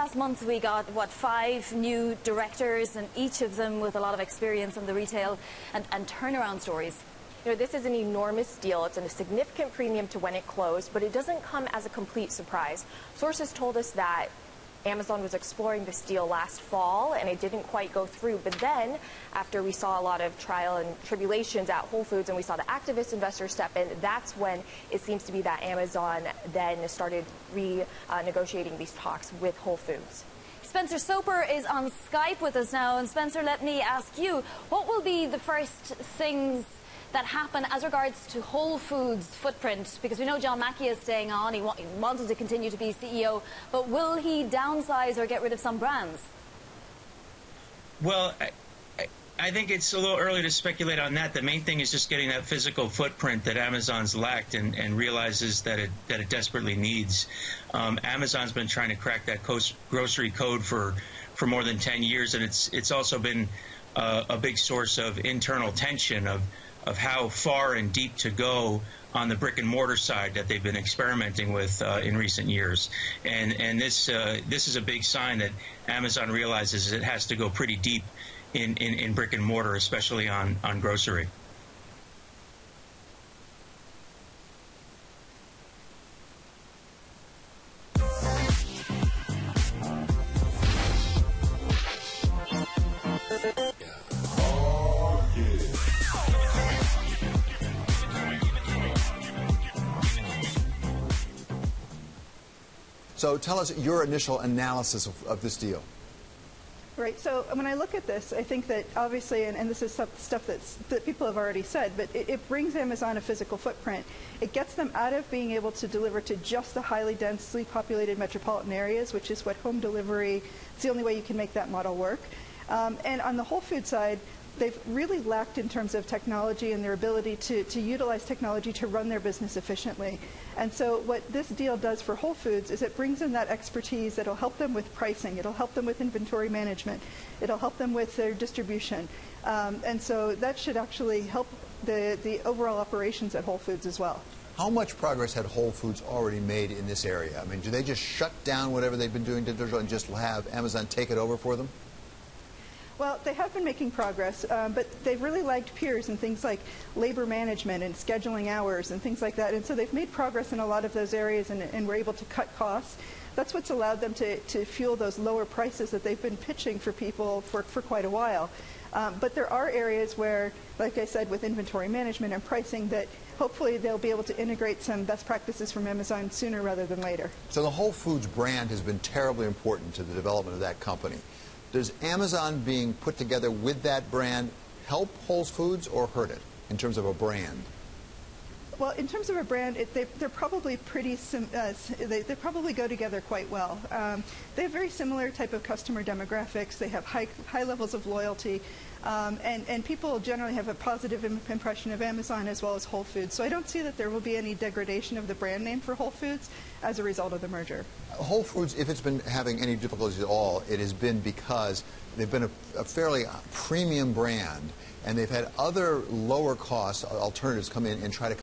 last month we got, what, 5 new directors, and each of them with a lot of experience in the retail and turnaround stories. You know, this is an enormous deal. It's a significant premium to when it closed, but it doesn't come as a complete surprise. Sources told us that Amazon was exploring this deal last fall, and it didn't quite go through. But then, after we saw a lot of trial and tribulations at Whole Foods, and we saw the activist investors step in, that's when it seems to be that Amazon then started renegotiating these talks with Whole Foods. Spencer Soper is on Skype with us now. And Spencer, let me ask you, what will be the first things that happen as regards to Whole Foods' footprint? Because we know John Mackey is staying on. He wanted to continue to be CEO. But will he downsize or get rid of some brands? Well, I think it's a little early to speculate on that. The main thing is just getting that physical footprint that Amazon's lacked and realizes that it desperately needs. Amazon's been trying to crack that grocery code for more than 10 years, and it's also been a big source of internal tension of how far and deep to go on the brick and mortar side that they've been experimenting with in recent years. And this is a big sign that Amazon realizes it has to go pretty deep in brick and mortar, especially on grocery. So tell us your initial analysis of this deal. Right. So when I look at this, I think that obviously, and this is stuff that people have already said, but it brings Amazon a physical footprint. It gets them out of being able to deliver to just the highly densely populated metropolitan areas, which is what home delivery, it's the only way you can make that model work. And on the Whole Foods side, they've really lacked in terms of technology and their ability to utilize technology to run their business efficiently. And so what this deal does for Whole Foods is it brings in that expertise that will help them with pricing. It'll help them with inventory management. It'll help them with their distribution. And so that should actually help the overall operations at Whole Foods as well. How much progress had Whole Foods already made in this area? I mean, do they just shut down whatever they've been doing digital and just have Amazon take it over for them? Well, they have been making progress, but they've really lagged peers in things like labor management and scheduling hours and things like that. And so they've made progress in a lot of those areas and were able to cut costs. That's what's allowed them to fuel those lower prices that they've been pitching for people for quite a while. But there are areas where, like I said, with inventory management and pricing, that hopefully they'll be able to integrate some best practices from Amazon sooner rather than later. So the Whole Foods brand has been terribly important to the development of that company. Does Amazon being put together with that brand help Whole Foods or hurt it in terms of a brand? Well, in terms of a brand, they're probably pretty they probably go together quite well. They have very similar type of customer demographics. They have high levels of loyalty, and people generally have a positive impression of Amazon as well as Whole Foods. So I don't see that there will be any degradation of the brand name for Whole Foods as a result of the merger. Whole Foods, if it's been having any difficulties at all, it has been because they've been a fairly premium brand, and they've had other lower cost alternatives come in and try to